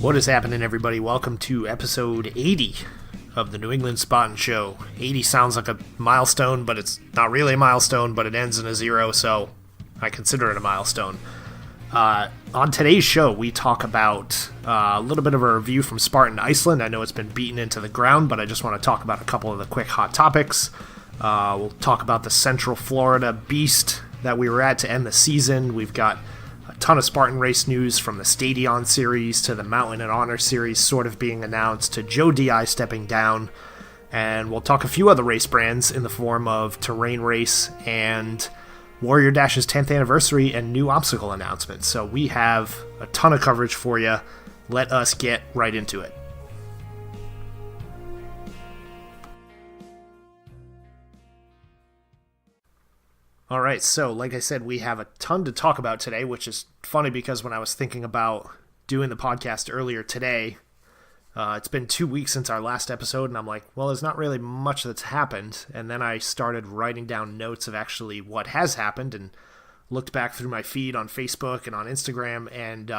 What is happening, everybody? Welcome to episode 80 of the New England Spartan Show. 80 sounds like a milestone, but it's not really a milestone, but it ends in a zero, so I consider it a milestone. On today's show, we talk about a little bit of a review from Spartan, Iceland. I know it's been beaten into the ground, but I just want to talk about a couple of the quick hot topics. We'll talk about the Central Florida Beast that we were at to end the season. We've got a ton of Spartan race news, from the Stadion series to the Mountain and Honor series sort of being announced to Joe DI stepping down. And we'll talk a few other race brands in the form of Terrain Race and Warrior Dash's 10th anniversary and new obstacle announcements. So we have a ton of coverage for you. Let us get right into it. All right, so like I said, we have a ton to talk about today, which is funny because when I was thinking about doing the podcast earlier today, it's been 2 weeks since our last episode, and I'm like, well, there's not really much that's happened. And then I started writing down notes of actually what has happened and looked back through my feed on Facebook and on Instagram and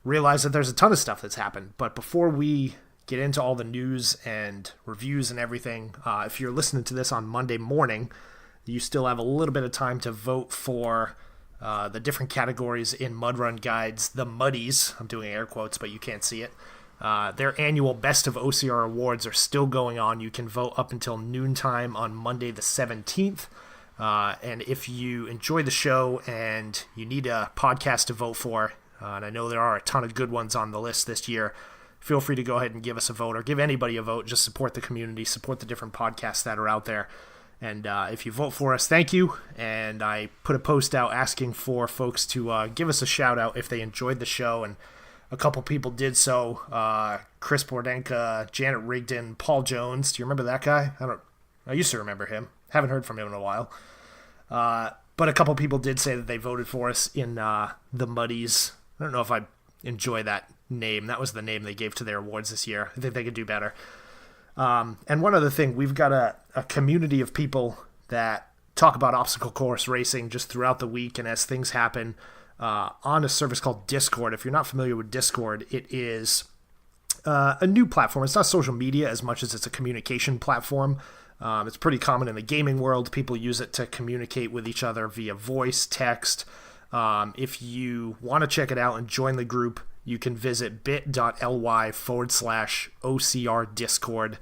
realized that there's a ton of stuff that's happened. But before we get into all the news and reviews and everything, if you're listening to this on Monday morning, you still have a little bit of time to vote for the different categories in Mud Run Guide's The Muddies. I'm doing air quotes, but you can't see it. Their annual Best of OCR awards are still going on. You can vote up until noontime on Monday the 17th. And if you enjoy the show and you need a podcast to vote for, and I know there are a ton of good ones on the list this year, feel free to go ahead and give us a vote, or give anybody a vote. Just support the community, support the different podcasts that are out there. And if you vote for us, thank you. And I put a post out asking for folks to give us a shout out if they enjoyed the show, and a couple people did so. Chris Bordenka, Janet Rigdon, Paul Jones. Do you remember that guy? I used to remember him. Haven't heard from him in a while. But a couple people did say that they voted for us in the Muddies. I don't know if I enjoy that name. That was the name they gave to their awards this year. I think they could do better. And one other thing, we've got a community of people that talk about obstacle course racing just throughout the week and as things happen on a service called Discord. If you're not familiar with Discord, it is a new platform. It's not social media as much as it's a communication platform. It's pretty common in the gaming world. People use it to communicate with each other via voice, text. If you want to check it out and join the group, you can visit bit.ly/OCR Discord.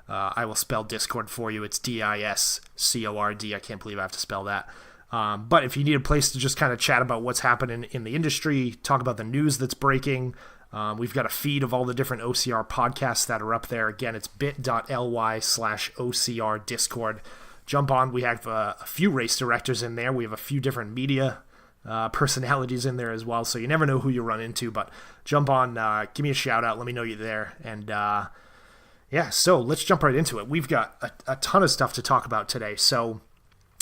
I will spell Discord for you. It's Discord. I can't believe I have to spell that. But if you need a place to just kind of chat about what's happening in the industry, talk about the news that's breaking, we've got a feed of all the different OCR podcasts that are up there. Again, it's bit.ly/OCR Discord. Jump on. We have a few race directors in there. We have a few different media personalities in there as well, so you never know who you run into, but jump on, give me a shout out, let me know you're there, and so let's jump right into it. We've got a ton of stuff to talk about today. So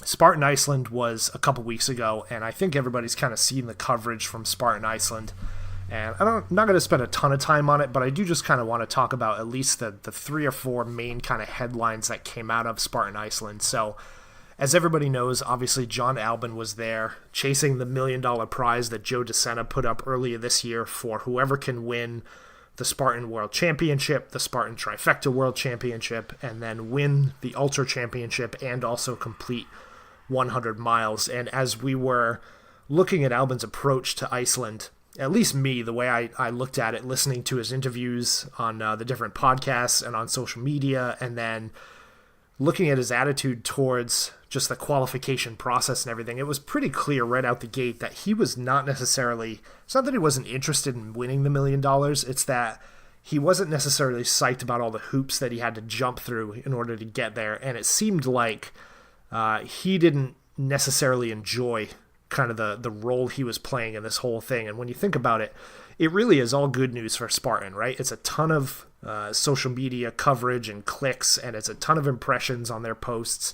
Spartan Iceland was a couple weeks ago, and I think everybody's kind of seen the coverage from Spartan Iceland, and I'm not going to spend a ton of time on it, but I do just kind of want to talk about at least the 3 or 4 main kind of headlines that came out of Spartan Iceland. So as everybody knows, obviously John Albin was there chasing the $1 million prize that Joe DeSena put up earlier this year for whoever can win the Spartan World Championship, the Spartan Trifecta World Championship, and then win the Ultra Championship and also complete 100 miles. And as we were looking at Albin's approach to Iceland, at least me, the way I looked at it, listening to his interviews on the different podcasts and on social media, and then looking at his attitude towards just the qualification process and everything, it was pretty clear right out the gate that he was not necessarily, it's not that he wasn't interested in winning the $1 million, it's that he wasn't necessarily psyched about all the hoops that he had to jump through in order to get there, and it seemed like he didn't necessarily enjoy kind of the role he was playing in this whole thing. And when you think about it, it really is all good news for Spartan, right? It's a ton of social media coverage and clicks, and it's a ton of impressions on their posts.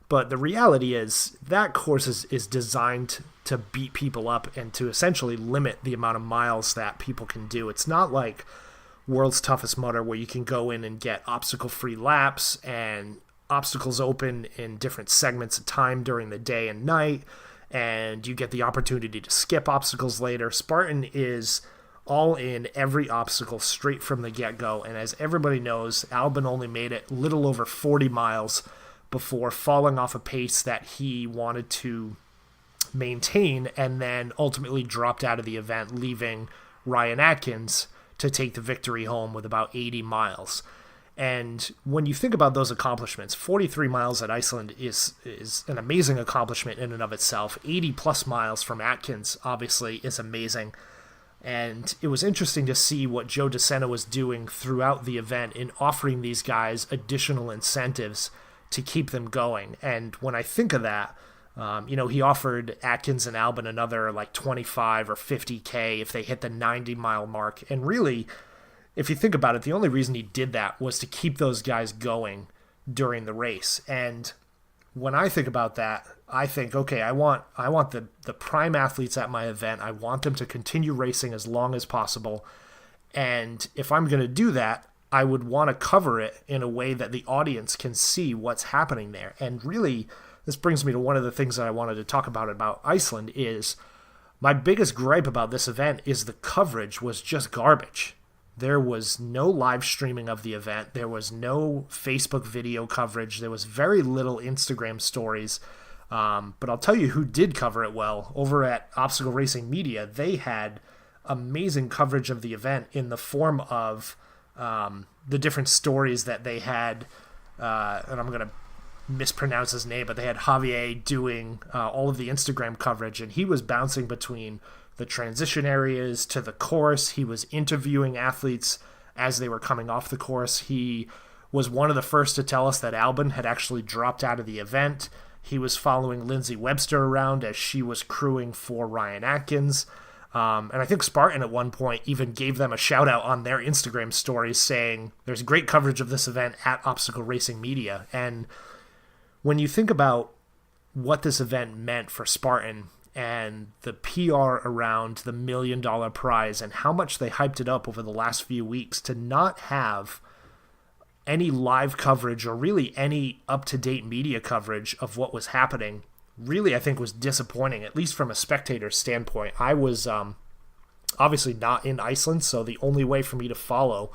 But the reality is that course is designed to beat people up and to essentially limit the amount of miles that people can do. It's not like World's Toughest Mudder where you can go in and get obstacle-free laps and obstacles open in different segments of time during the day and night, and you get the opportunity to skip obstacles later. Spartan is all in every obstacle straight from the get-go. And as everybody knows, Albin only made it little over 40 miles before falling off a pace that he wanted to maintain, and then ultimately dropped out of the event, leaving Ryan Atkins to take the victory home with about 80 miles. And when you think about those accomplishments, 43 miles at Iceland is an amazing accomplishment in and of itself. 80 plus miles from Atkins obviously is amazing. And it was interesting to see what Joe DeSena was doing throughout the event in offering these guys additional incentives to keep them going. And when I think of that, he offered Atkins and Albin another like 25 or 50K if they hit the 90-mile mark. And really, if you think about it, the only reason he did that was to keep those guys going during the race. And when I think about that, I think, okay, I want the prime athletes at my event. I want them to continue racing as long as possible. And if I'm going to do that, I would want to cover it in a way that the audience can see what's happening there. And really, this brings me to one of the things that I wanted to talk about Iceland is my biggest gripe about this event is the coverage was just garbage. There was no live streaming of the event. There was no Facebook video coverage. There was very little Instagram stories. But I'll tell you who did cover it well. Over at Obstacle Racing Media, they had amazing coverage of the event in the form of the different stories that they had. And I'm going to mispronounce his name, but they had Javier doing all of the Instagram coverage, and he was bouncing between the transition areas to the course. He was interviewing athletes as they were coming off the course. He was one of the first to tell us that Albin had actually dropped out of the event. He was following Lindsay Webster around as she was crewing for Ryan Atkins. And I think Spartan at one point even gave them a shout out on their Instagram stories saying there's great coverage of this event at Obstacle Racing Media. And when you think about what this event meant for Spartan and the PR around the $1 million prize and how much they hyped it up over the last few weeks, to not have any live coverage or really any up-to-date media coverage of what was happening, really I think was disappointing, at least from a spectator standpoint. I was obviously not in Iceland, so the only way for me to follow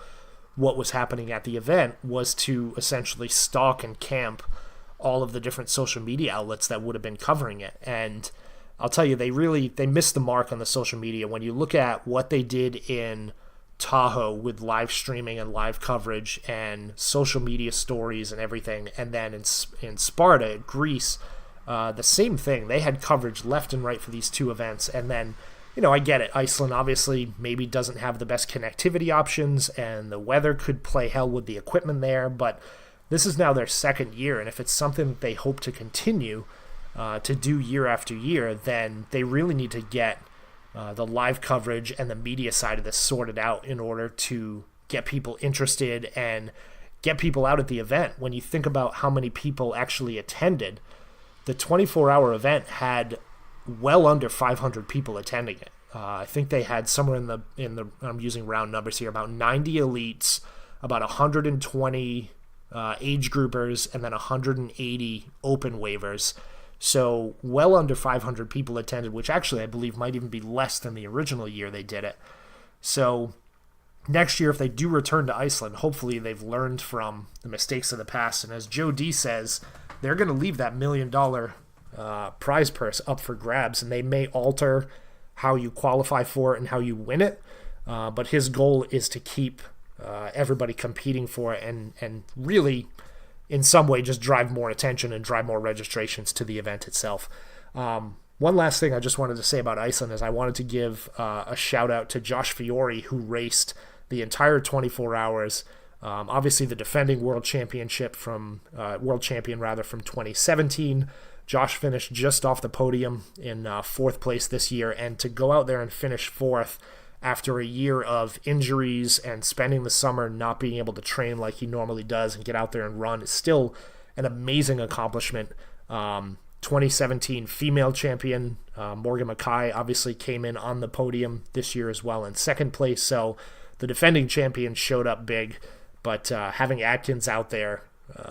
what was happening at the event was to essentially stalk and camp all of the different social media outlets that would have been covering it. And I'll tell you, they missed the mark on the social media. When you look at what they did in Tahoe with live streaming and live coverage and social media stories and everything, and then in Sparta, Greece, the same thing. They had coverage left and right for these two events. And then, I get it. Iceland obviously maybe doesn't have the best connectivity options, and the weather could play hell with the equipment there, but this is now their second year, and if it's something that they hope to continue to do year after year, then they really need to get the live coverage and the media side of this sorted out in order to get people interested and get people out at the event. When you think about how many people actually attended, the 24-hour event had well under 500 people attending it. I think they had somewhere in the I'm using round numbers here, about 90 elites, about 120 age groupers, and then 180 open waivers. So well under 500 people attended, which actually I believe might even be less than the original year they did it. So next year, if they do return to Iceland, hopefully they've learned from the mistakes of the past. And as Joe D says, they're going to leave that $1 million prize purse up for grabs, and they may alter how you qualify for it and how you win it. But his goal is to keep everybody competing for it and really in some way just drive more attention and drive more registrations to the event itself. One last thing I just wanted to say about Iceland is I wanted to give a shout out to Josh Fiore, who raced the entire 24 hours. Obviously the defending world champion from 2017. Josh finished just off the podium in fourth place this year, and to go out there and finish fourth after a year of injuries and spending the summer not being able to train like he normally does and get out there and run is still an amazing accomplishment. 2017 female champion Morgan Mackay obviously came in on the podium this year as well in second place, so the defending champion showed up big, but having Atkins out there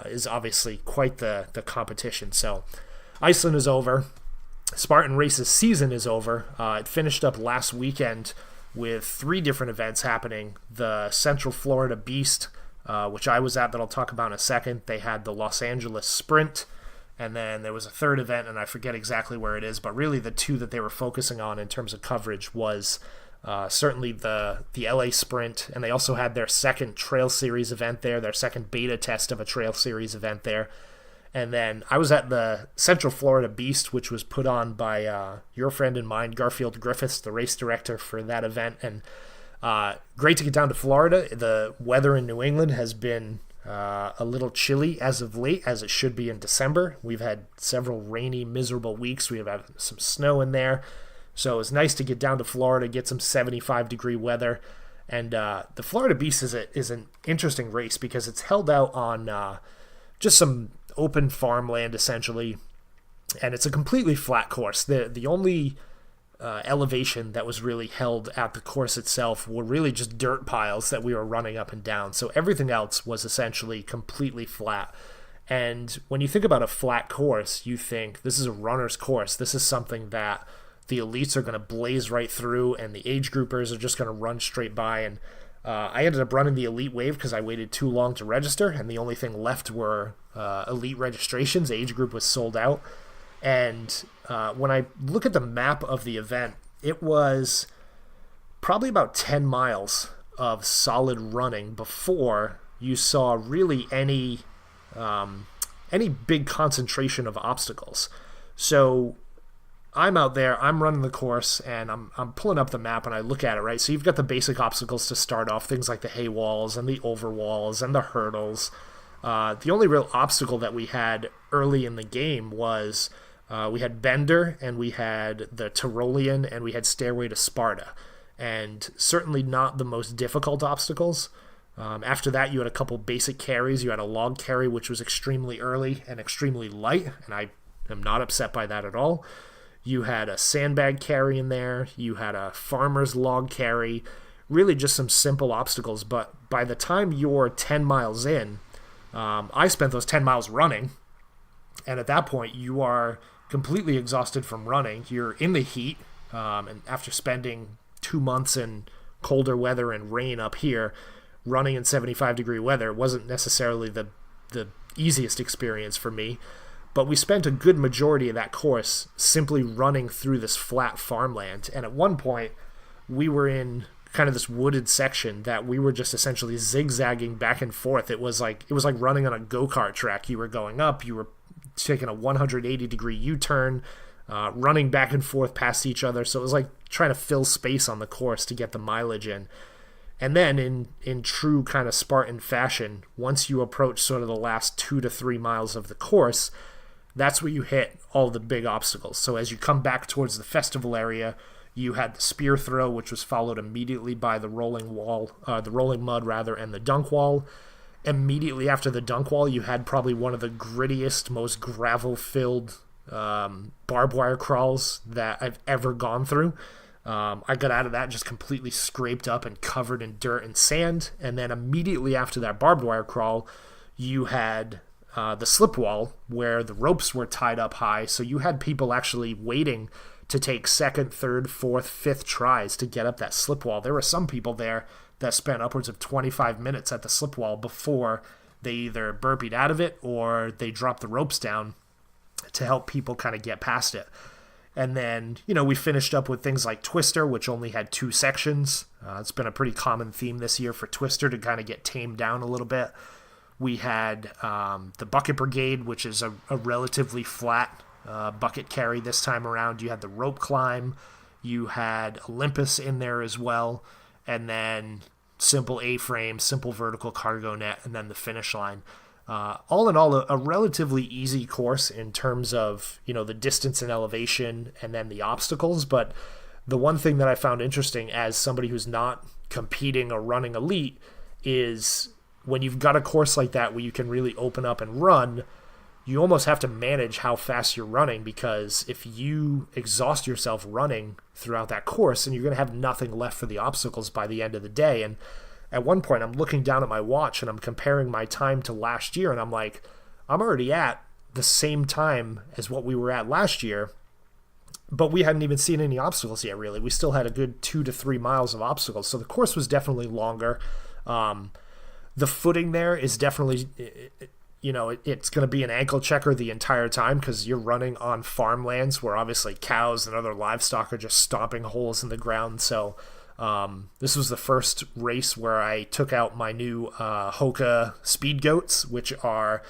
is obviously quite the competition. So Iceland is over. Spartan Race's season is over. It finished up last weekend with 3 different events happening. The Central Florida Beast, which I was at that I'll talk about in a second. They had the Los Angeles Sprint, and then there was a third event, and I forget exactly where it is, but really the 2 that they were focusing on in terms of coverage was certainly the LA Sprint, and they also had their second Trail Series event there, their second beta test of a Trail Series event there. And then I was at the Central Florida Beast, which was put on by your friend and mine, Garfield Griffiths, the race director for that event. And great to get down to Florida. The weather in New England has been a little chilly as of late, as it should be in December. We've had several rainy, miserable weeks. We have had some snow in there. So it was nice to get down to Florida, get some 75-degree weather. And the Florida Beast is an interesting race because it's held out on just some open farmland, essentially. And it's a completely flat course. The only elevation that was really held at the course itself were really just dirt piles that we were running up and down. So everything else was essentially completely flat. And when you think about a flat course, you think this is a runner's course. This is something that the elites are going to blaze right through, and the age groupers are just going to run straight by. And I ended up running the elite wave because I waited too long to register, and the only thing left were elite registrations. Age group was sold out. And when I look at the map of the event, it was probably about 10 miles of solid running before you saw really any big concentration of obstacles. So I'm out there, I'm running the course, and I'm pulling up the map and I look at it, right? So you've got the basic obstacles to start off, things like the hay walls and the over walls and the hurdles. The only real obstacle that we had early in the game was we had Bender, and we had the Tyrolean, and we had Stairway to Sparta. And certainly not the most difficult obstacles. After that, you had a couple basic carries. You had a log carry, which was extremely early and extremely light, and I am not upset by that at all. You had a sandbag carry in there. You had a farmer's log carry. Really just some simple obstacles. But by the time you're 10 miles in, I spent those 10 miles running. And at that point, you are completely exhausted from running. You're in the heat. And after spending 2 months in colder weather and rain up here, running in 75-degree weather wasn't necessarily the easiest experience for me. But we spent a good majority of that course simply running through this flat farmland. And at one point, we were in kind of this wooded section that we were just essentially zigzagging back and forth. It was like running on a go-kart track. You were going up, you were taking a 180-degree U-turn, running back and forth past each other. So it was like trying to fill space on the course to get the mileage in. And then in true kind of Spartan fashion, once you approach sort of the last 2 to 3 miles of the course, that's where you hit all the big obstacles. So as you come back towards the festival area, you had the spear throw, which was followed immediately by the rolling mud, and the dunk wall. Immediately after the dunk wall, you had probably one of the grittiest, most gravel-filled barbed wire crawls that I've ever gone through. I got out of that just completely scraped up and covered in dirt and sand. And then immediately after that barbed wire crawl, you had the slip wall where the ropes were tied up high. So you had people actually waiting to take second, third, fourth, fifth tries to get up that slip wall. There were some people there that spent upwards of 25 minutes at the slip wall before they either burpeed out of it or they dropped the ropes down to help people kind of get past it. And then, we finished up with things like Twister, which only had 2 sections. It's been a pretty common theme this year for Twister to kind of get tamed down a little bit. We had the Bucket Brigade, which is a relatively flat bucket carry this time around. You had the rope climb. You had Olympus in there as well. And then simple A-frame, simple vertical cargo net, and then the finish line. All in all, a relatively easy course in terms of, the distance and elevation and then the obstacles. But the one thing that I found interesting as somebody who's not competing or running elite is when you've got a course like that where you can really open up and run, you almost have to manage how fast you're running, because if you exhaust yourself running throughout that course, then you're going to have nothing left for the obstacles by the end of the day. And at one point, I'm looking down at my watch and I'm comparing my time to last year, and I'm like, I'm already at the same time as what we were at last year. but we hadn't even seen any obstacles yet, really. We still had a good 2 to 3 miles of obstacles, so the course was definitely longer. The footing there is definitely, it's going to be an ankle checker the entire time because you're running on farmlands where obviously cows and other livestock are just stomping holes in the ground. So this was the first race where I took out my new Hoka speed goats, which are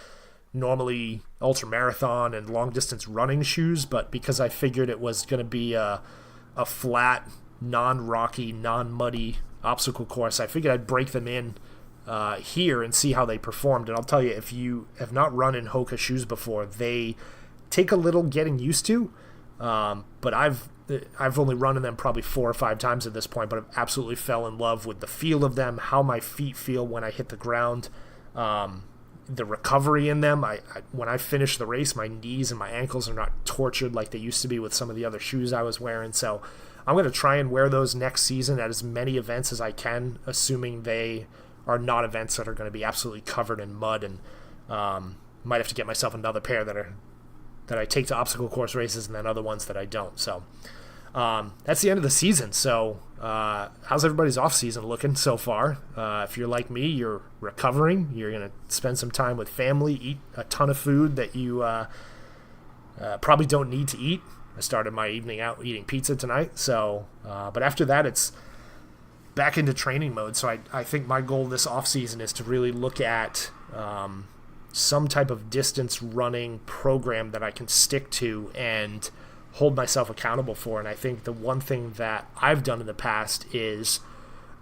normally ultramarathon and long distance running shoes, but because I figured it was going to be a flat, non-rocky, non-muddy obstacle course, I figured I'd break them in here and see how they performed. And I'll tell you, if you have not run in Hoka shoes before, they take a little getting used to, but I've only run in them probably 4 or 5 times at this point, but I've absolutely fell in love with the feel of them, how my feet feel when I hit the ground, the recovery in them. When I finish the race, my knees and my ankles are not tortured like they used to be with some of the other shoes I was wearing. So I'm going to try and wear those next season at as many events as I can, assuming they are not events that are going to be absolutely covered in mud, and might have to get myself another pair that I take to obstacle course races and then other ones that I don't. So that's the end of the season. So how's everybody's off season looking so far? If you're like me, you're recovering, you're going to spend some time with family, eat a ton of food that you probably don't need to eat. I started my evening out eating pizza tonight. So but after that, it's back into training mode. So I think my goal this off season is to really look at some type of distance running program that I can stick to and hold myself accountable for. And I think the one thing that I've done in the past is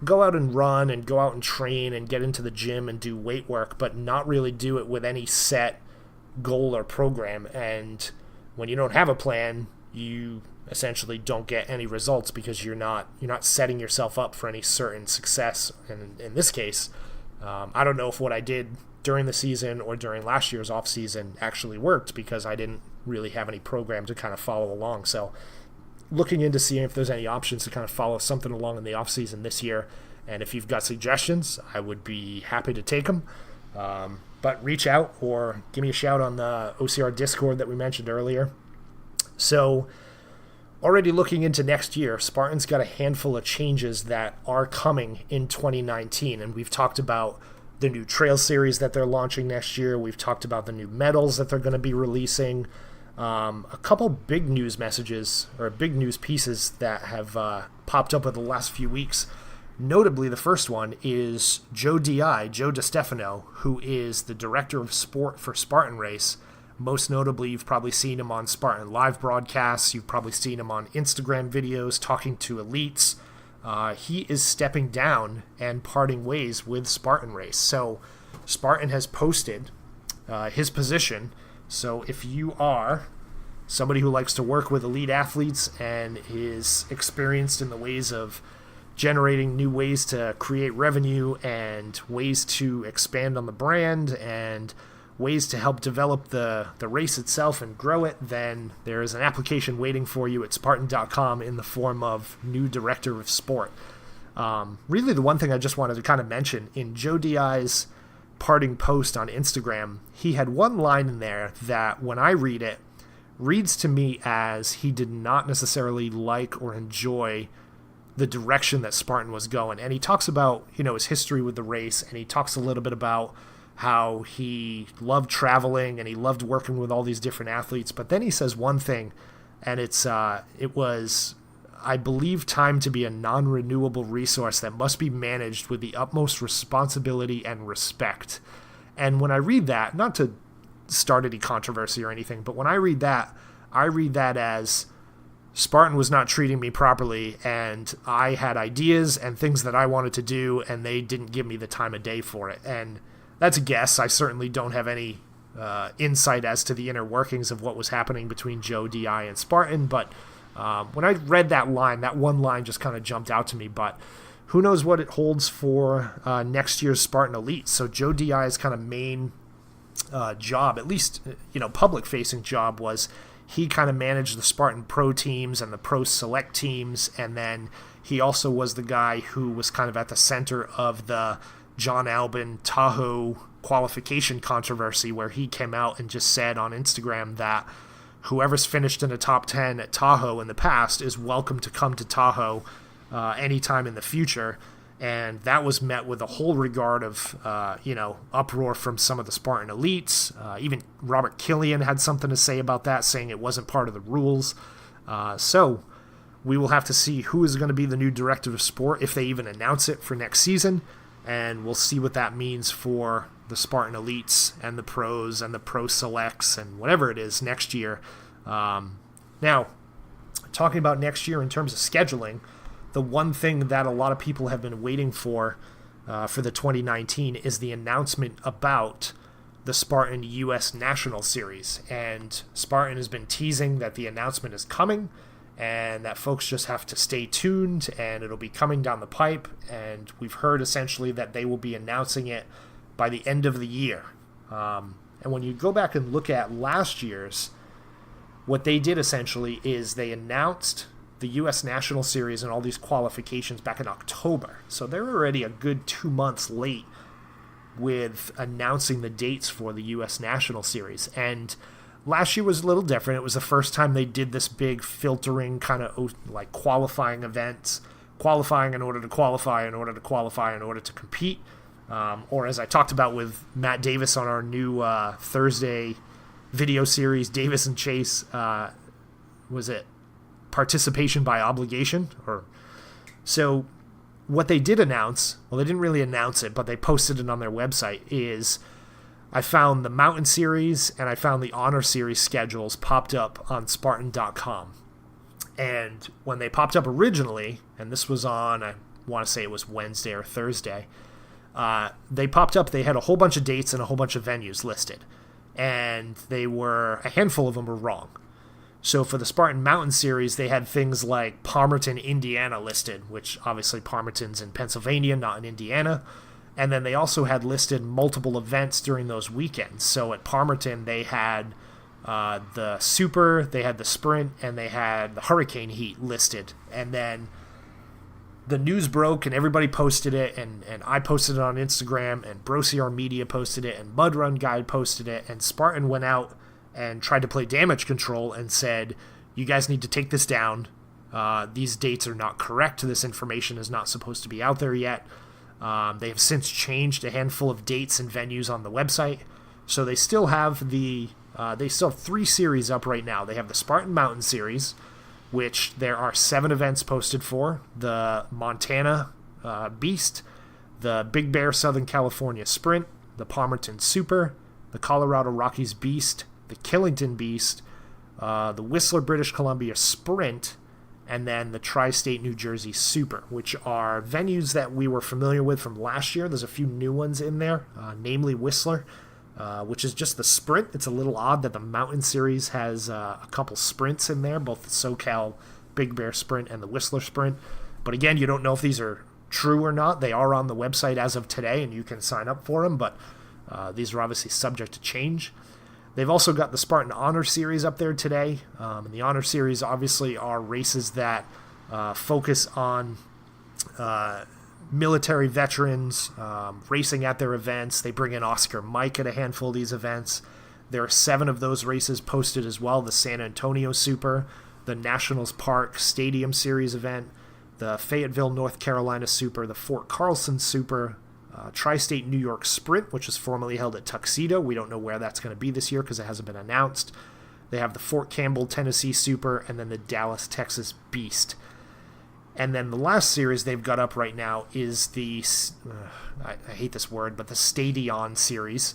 go out and run and go out and train and get into the gym and do weight work, but not really do it with any set goal or program. And when you don't have a plan, you essentially don't get any results because you're not setting yourself up for any certain success. And in this case, I don't know if what I did during the season or during last year's off season actually worked because I didn't really have any program to kind of follow along. So looking into seeing if there's any options to kind of follow something along in the off season this year. And if you've got suggestions, I would be happy to take them. But reach out or give me a shout on the OCR Discord that we mentioned earlier. So already looking into next year, Spartan's got a handful of changes that are coming in 2019. And we've talked about the new trail series that they're launching next year. We've talked about the new medals that they're going to be releasing. A couple big news messages or big news pieces that have popped up in the last few weeks. Notably, the first one is Joe DiStefano, who is the director of sport for Spartan Race. Most notably, you've probably seen him on Spartan live broadcasts. You've probably seen him on Instagram videos talking to elites. He is stepping down and parting ways with Spartan Race. So Spartan has posted his position. So if you are somebody who likes to work with elite athletes and is experienced in the ways of generating new ways to create revenue and ways to expand on the brand and ways to help develop the race itself and grow it, then there is an application waiting for you at Spartan.com in the form of new director of sport. Really, the one thing I just wanted to kind of mention, in Joe Di's parting post on Instagram, he had one line in there that, when I read it, reads to me as he did not necessarily like or enjoy the direction that Spartan was going. And he talks about, his history with the race, and he talks a little bit about how he loved traveling and he loved working with all these different athletes. But then he says one thing, and it was, I believe, time to be a non-renewable resource that must be managed with the utmost responsibility and respect. And when I read that, not to start any controversy or anything, but when I read that as Spartan was not treating me properly, and I had ideas and things that I wanted to do, and they didn't give me the time of day for it. And that's a guess. I certainly don't have any insight as to the inner workings of what was happening between Joe Di and Spartan, but when I read that line, that one line just kind of jumped out to me. But who knows what it holds for next year's Spartan Elite. So Joe Di's kind of main job, at least public-facing job, was he kind of managed the Spartan Pro teams and the Pro Select teams, and then he also was the guy who was kind of at the center of the John Albin Tahoe qualification controversy, where he came out and just said on Instagram that whoever's finished in the top 10 at Tahoe in the past is welcome to come to Tahoe anytime in the future. And that was met with a whole regard of, uproar from some of the Spartan elites. Even Robert Killian had something to say about that, saying it wasn't part of the rules. So we will have to see who is going to be the new director of sport, if they even announce it for next season. And we'll see what that means for the Spartan elites and the pros and the pro selects and whatever it is next year. Now, talking about next year in terms of scheduling, the one thing that a lot of people have been waiting for the 2019 is the announcement about the Spartan U.S. National Series. And Spartan has been teasing that the announcement is coming and that folks just have to stay tuned, and it'll be coming down the pipe. And we've heard essentially that they will be announcing it by the end of the year. And when you go back and look at last year's, what they did essentially is they announced the U.S. National Series and all these qualifications back in October. So they're already a good 2 months late with announcing the dates for the U.S. National Series. And last year was a little different. It was the first time they did this big filtering kind of like qualifying events, qualifying in order to qualify, in order to qualify, in order to compete. Or as I talked about with Matt Davis on our new Thursday video series, Davis and Chase, was it participation by obligation? So what they did announce, well, they didn't really announce it, but they posted it on their website, is I found the Mountain Series and I found the Honor Series schedules popped up on Spartan.com. And when they popped up originally, and this was on, I want to say it was Wednesday or Thursday, they popped up, they had a whole bunch of dates and a whole bunch of venues listed. And a handful of them were wrong. So for the Spartan Mountain Series, they had things like Palmerton, Indiana listed, which obviously Palmerton's in Pennsylvania, not in Indiana. And then they also had listed multiple events during those weekends. So at Palmerton, they had the Super, they had the Sprint, and they had the Hurricane Heat listed. And then the news broke and everybody posted it, and I posted it on Instagram, and BroCR Media posted it, and Mud Run Guide posted it, and Spartan went out and tried to play damage control and said, you guys need to take this down. These dates are not correct. This information is not supposed to be out there yet. They have since changed a handful of dates and venues on the website. So they still have they still have 3 series up right now. They have the Spartan Mountain Series, which there are 7 events posted for. The Montana Beast, the Big Bear Southern California Sprint, the Palmerton Super, the Colorado Rockies Beast, the Killington Beast, the Whistler British Columbia Sprint, and then the Tri-State New Jersey Super, which are venues that we were familiar with from last year. There's a few new ones in there, namely Whistler, which is just the Sprint. It's a little odd that the Mountain Series has a couple sprints in there, both the SoCal Big Bear Sprint and the Whistler Sprint. But again, you don't know if these are true or not. They are on the website as of today, and you can sign up for them, but these are obviously subject to change. They've also got the Spartan Honor Series up there today. And the Honor Series obviously are races that focus on military veterans racing at their events. They bring in Oscar Mike at a handful of these events. There are 7 of those races posted as well. The San Antonio Super, the Nationals Park Stadium Series event, the Fayetteville, North Carolina Super, the Fort Carlson Super, Tri-State New York Sprint, which was formerly held at Tuxedo. We don't know where that's going to be this year because it hasn't been announced. They have the Fort Campbell, Tennessee Super, and then the Dallas, Texas Beast. And then the last series they've got up right now is the, I hate this word, but the Stadion Series.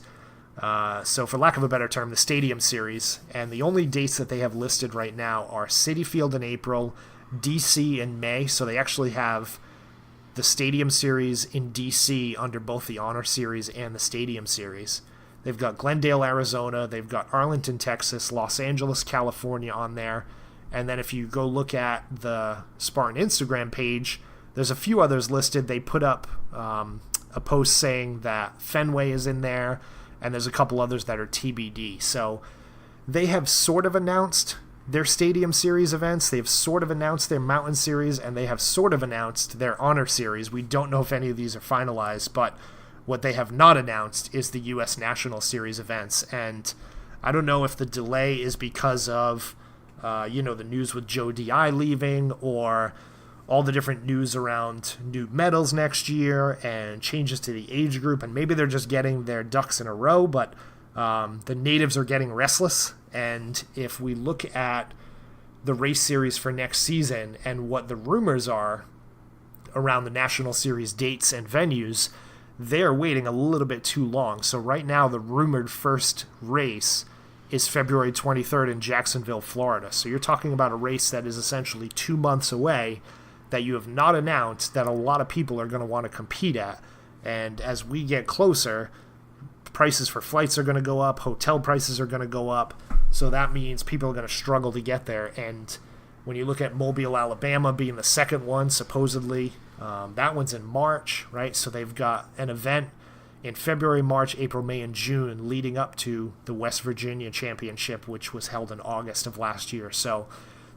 So for lack of a better term, the Stadium Series. And the only dates that they have listed right now are Citi Field in April, DC in May. So they actually have the Stadium Series in DC under both the Honor Series and the Stadium Series. They've got Glendale, Arizona. They've got Arlington, Texas, Los Angeles, California on there. And then if you go look at the Spartan Instagram page, there's a few others listed. They put up a post saying that Fenway is in there, and there's a couple others that are TBD. So they have sort of announced their Stadium Series events, they've sort of announced their Mountain Series, and they have sort of announced their Honor Series. We don't know if any of these are finalized, but what they have not announced is the U.S. National Series events. And I don't know if the delay is because of, the news with Joe DI leaving, or all the different news around new medals next year and changes to the age group, and maybe they're just getting their ducks in a row, but the natives are getting restless. And if we look at the race series for next season and what the rumors are around the National Series dates and venues, they're waiting a little bit too long. So right now, the rumored first race is February 23rd in Jacksonville, Florida. So you're talking about a race that is essentially 2 months away that you have not announced, that a lot of people are going to want to compete at. And as we get closer, prices for flights are going to go up, hotel prices are going to go up. So that means people are going to struggle to get there. And when you look at Mobile, Alabama being the second one, supposedly, that one's in March, right? So they've got an event in February, March, April, May, and June leading up to the West Virginia Championship, which was held in August of last year. So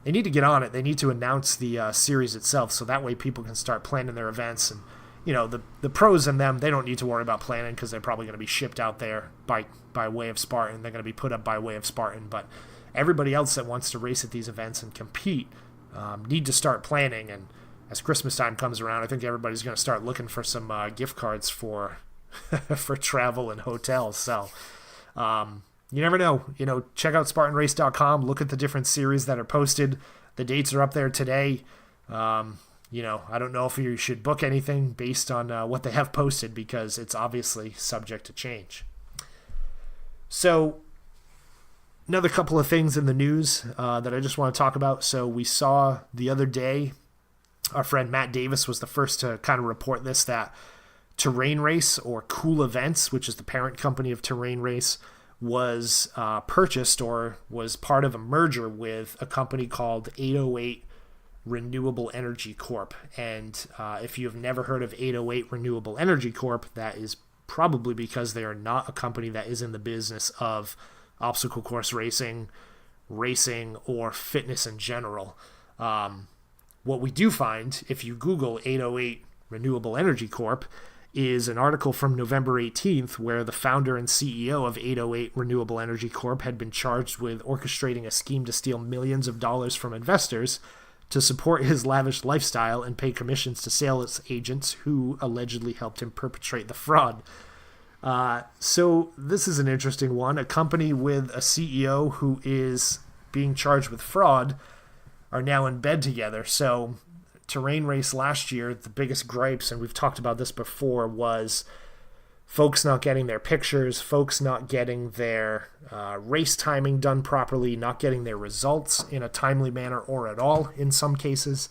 they need to get on it. They need to announce the series itself, so that way people can start planning their events. And, the pros and them, they don't need to worry about planning because they're probably going to be shipped out there by way of Spartan. They're going to be put up by way of Spartan. But everybody else that wants to race at these events and compete need to start planning. And as Christmas time comes around, I think everybody's going to start looking for some gift cards for for travel and hotels. So you never know. Check out SpartanRace.com. Look at the different series that are posted. The dates are up there today. I don't know if you should book anything based on what they have posted, because it's obviously subject to change. So another couple of things in the news that I just want to talk about. So we saw the other day, our friend Matt Davis was the first to kind of report this, that Terrain Race, or Cool Events, which is the parent company of Terrain Race, was purchased or was part of a merger with a company called 808 Renewable Energy Corp. And if you have never heard of 808 Renewable Energy Corp, that is probably because they are not a company that is in the business of obstacle course racing, or fitness in general. What we do find, if you Google 808 Renewable Energy Corp, is an article from November 18th where the founder and CEO of 808 Renewable Energy Corp had been charged with orchestrating a scheme to steal millions of dollars from investors to support his lavish lifestyle and pay commissions to sales agents who allegedly helped him perpetrate the fraud. So this is an interesting one. A company with a CEO who is being charged with fraud are now in bed together. So Terrain Race last year, the biggest gripes, and we've talked about this before, was folks not getting their pictures, folks not getting their race timing done properly, not getting their results in a timely manner or at all in some cases.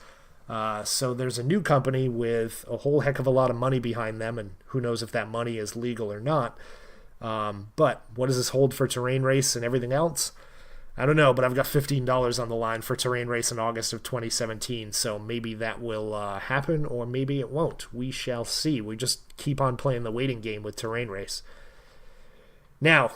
So there's a new company with a whole heck of a lot of money behind them, and who knows if that money is legal or not. But what does this hold for Terrain Race and everything else? I don't know, but I've got $15 on the line for Terrain Race in August of 2017, so maybe that will happen, or maybe it won't. We shall see. We just keep on playing the waiting game with Terrain Race. Now,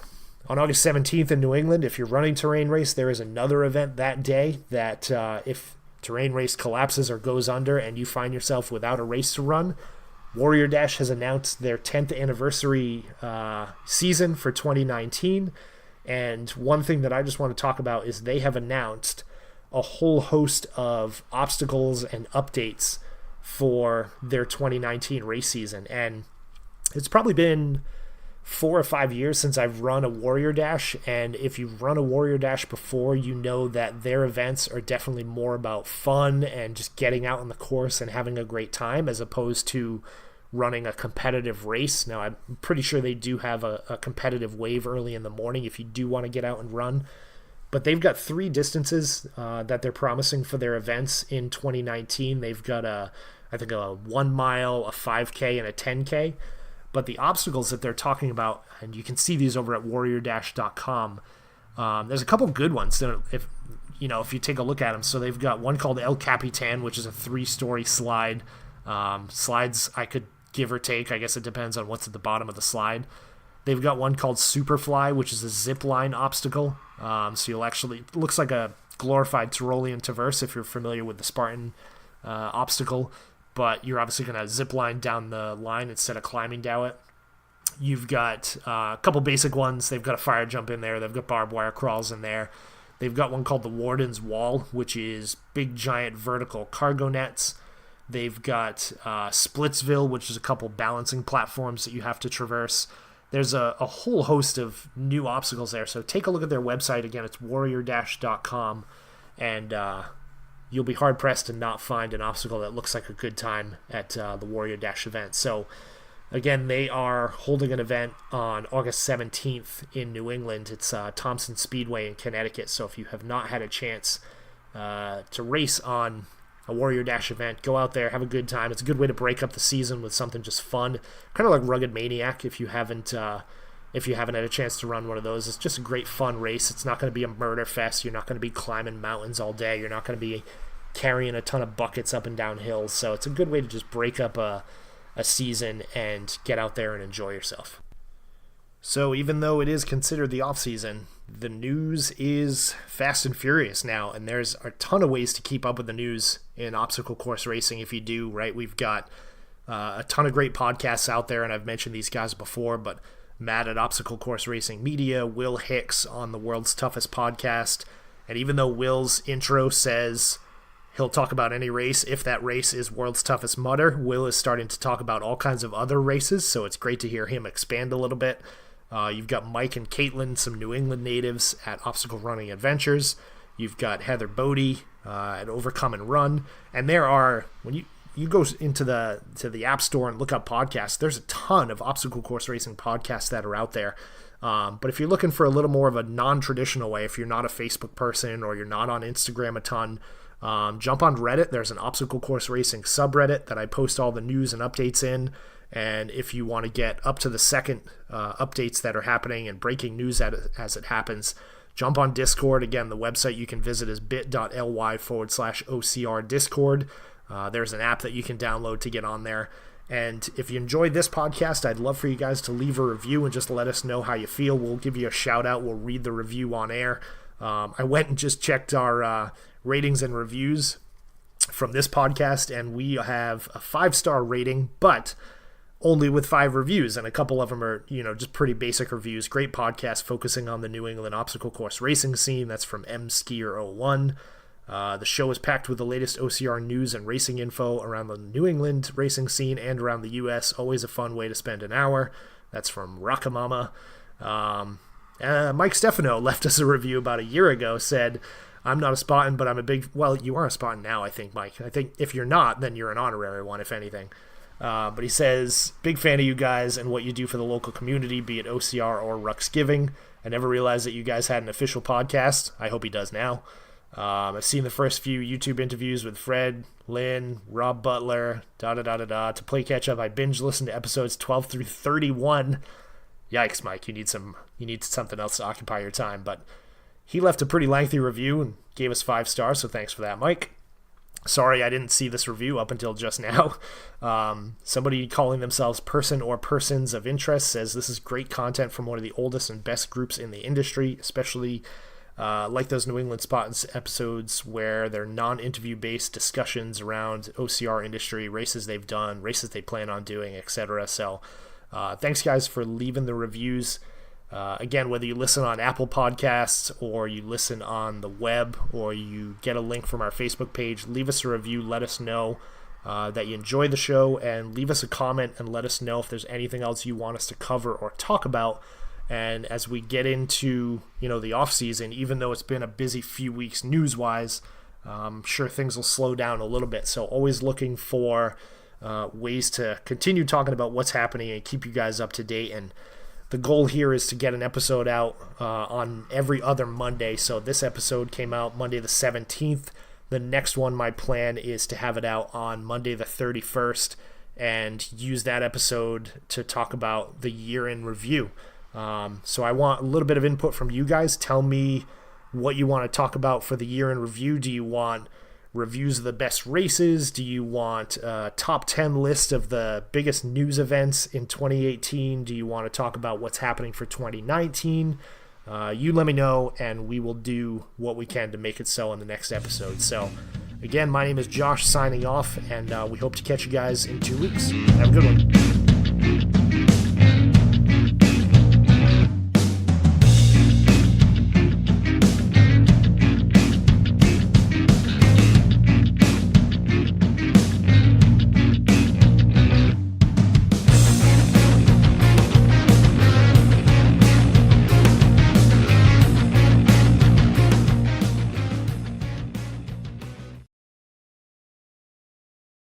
on August 17th in New England, if you're running Terrain Race, there is another event that day that if Terrain Race collapses or goes under and you find yourself without a race to run, Warrior Dash has announced their 10th anniversary season for 2019. And one thing that I just want to talk about is they have announced a whole host of obstacles and updates for their 2019 race season. And it's probably been 4 or 5 years since I've run a Warrior Dash. And if you've run a Warrior Dash before, you know that their events are definitely more about fun and just getting out on the course and having a great time, as opposed to running a competitive race. Now, I'm pretty sure they do have a competitive wave early in the morning if you do want to get out and run. But they've got 3 distances that they're promising for their events in 2019. They've got I think a 1 mile, a 5K, and a 10K. But the obstacles that they're talking about, and you can see these over at warriordash.com, there's a couple good ones that if you take a look at them. So they've got one called El Capitan, which is a 3-story slide. Slides I could give or take. I guess it depends on what's at the bottom of the slide. They've got one called Superfly, which is a zip line obstacle. So you'll actually, it looks like a glorified Tyrolean traverse if you're familiar with the Spartan obstacle, but you're obviously going to zip line down the line instead of climbing down it. You've got a couple basic ones. They've got a fire jump in there. They've got barbed wire crawls in there. They've got one called the Warden's Wall, which is big, giant vertical cargo nets. They've got Splitsville, which is a couple balancing platforms that you have to traverse. There's a whole host of new obstacles there. So take a look at their website. Again, it's warrior-.com. And you'll be hard-pressed to not find an obstacle that looks like a good time at the Warrior-Dash event. So, again, they are holding an event on August 17th in New England. It's Thompson Speedway in Connecticut. So if you have not had a chance to race on a Warrior Dash event, go out there, have a good time. It's a good way to break up the season with something just fun, kind of like Rugged Maniac. If you haven't had a chance to run one of those, it's just a great fun race. It's not going to be a murder fest. You're not going to be climbing mountains all day. You're not going to be carrying a ton of buckets up and down hills. So it's a good way to just break up a season and get out there and enjoy yourself. So even though it is considered the off-season, the news is fast and furious now, and there's a ton of ways to keep up with the news in obstacle course racing if you do, right? We've got a ton of great podcasts out there, and I've mentioned these guys before, but Matt at Obstacle Course Racing Media, Will Hicks on the World's Toughest Podcast, and even though Will's intro says he'll talk about any race if that race is World's Toughest Mudder, Will is starting to talk about all kinds of other races, so it's great to hear him expand a little bit. You've got Mike and Caitlin, some New England natives at Obstacle Running Adventures. You've got Heather Bodie at Overcome and Run. And there are, when you go into the App Store and look up podcasts, there's a ton of obstacle course racing podcasts that are out there. But if you're looking for a little more of a non-traditional way, if you're not a Facebook person or you're not on Instagram a ton, jump on Reddit. There's an obstacle course racing subreddit that I post all the news and updates in. And if you want to get up to the second updates that are happening and breaking news as it happens, jump on Discord. Again, the website you can visit is bit.ly/OCR Discord. There's an app that you can download to get on there. And if you enjoyed this podcast, I'd love for you guys to leave a review and just let us know how you feel. We'll give you a shout out. We'll read the review on air. I went and just checked our ratings and reviews from this podcast, and we have a 5-star rating, but only with 5 reviews, and a couple of them are, just pretty basic reviews. Great podcast focusing on the New England obstacle course racing scene. That's from mskier01. The show is packed with the latest OCR news and racing info around the New England racing scene and around the U.S. Always a fun way to spend an hour. That's from Rockamama. Mike Stefano left us a review about a year ago, said, I'm not a Spartan, but I'm a big... Well, you are a Spartan now, I think, Mike. I think if you're not, then you're an honorary one, if anything. But he says, big fan of you guys and what you do for the local community, be it OCR or Ruxgiving. I never realized that you guys had an official podcast. I hope he does now. I've seen the first few YouTube interviews with Fred, Lynn, Rob Butler, To play catch up, I binge listened to episodes 12 through 31. Yikes, Mike, you need something else to occupy your time. But he left a pretty lengthy review and gave us 5 stars, so thanks for that, Mike. Sorry, I didn't see this review up until just now. Somebody calling themselves Person or Persons of Interest says this is great content from one of the oldest and best groups in the industry, especially like those New England Spartans episodes where they're non-interview based discussions around OCR industry, races they've done, races they plan on doing, etc. So thanks, guys, for leaving the reviews. Again, whether you listen on Apple Podcasts or you listen on the web or you get a link from our Facebook page, leave us a review. Let us know that you enjoy the show, and leave us a comment and let us know if there's anything else you want us to cover or talk about. And as we get into the off season, even though it's been a busy few weeks news-wise, I'm sure things will slow down a little bit. So always looking for ways to continue talking about what's happening and keep you guys up to date. And the goal here is to get an episode out on every other Monday. So this episode came out Monday the 17th. The next one, my plan is to have it out on Monday the 31st and use that episode to talk about the year in review. So I want a little bit of input from you guys. Tell me what you want to talk about for the year in review. Do you want reviews of the best races? Do you want a top 10 list of the biggest news events in 2018? Do you want to talk about what's happening for 2019? You let me know, and we will do what we can to make it so in the next episode. So, again, my name is Josh, signing off, and we hope to catch you guys in 2 weeks. Have a good one.